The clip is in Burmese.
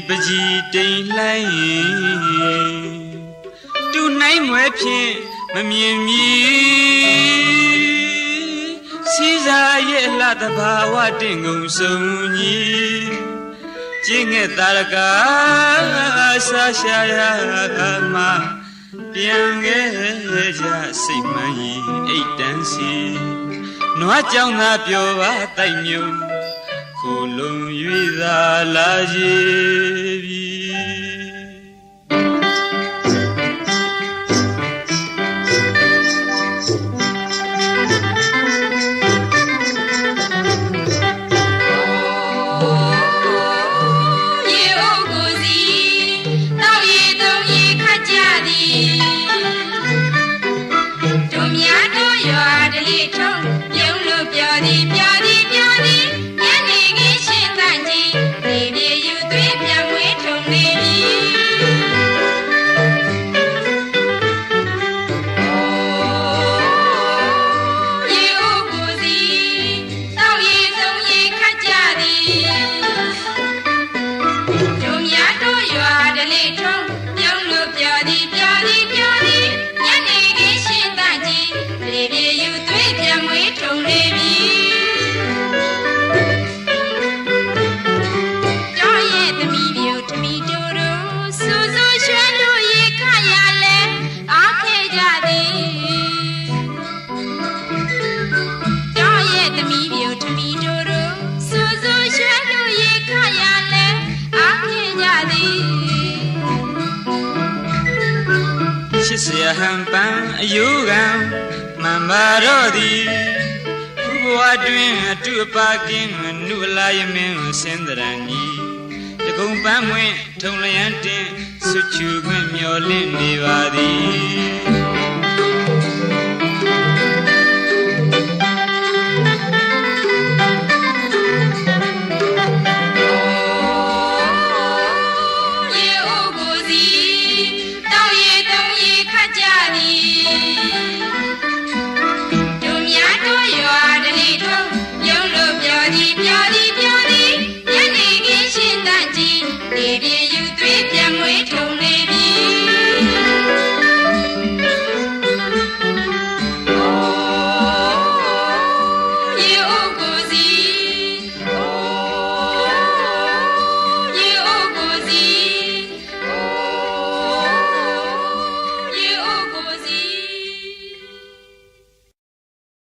ပကြီးတိမ်လှိုင်းတူနိုင်မွဲဖြင့်မမြင်မီစီစားရဲ့လှတဘာဝတင်ကုန်ဆုံးကြီးကျင်းငဲ့တာရကာဆာရှာရမပြန်ခဲ့ကြစိတ်မှန်ကြီးအိတ်တန်းစီနွားကြောင်သာပြောပါတိုက်မြုံကိုလုံး၍သာလာရေပြီเสียหันปันอายุกันมันบารอดีผู้ว่าတွင်အတူပါကင်းနုလာယမင်းစင်ဒရန်ကြီးတကုံပန်းမွင့်ထုံလျံတင်စွချူခွင့်မျောလင့်နေပါသည်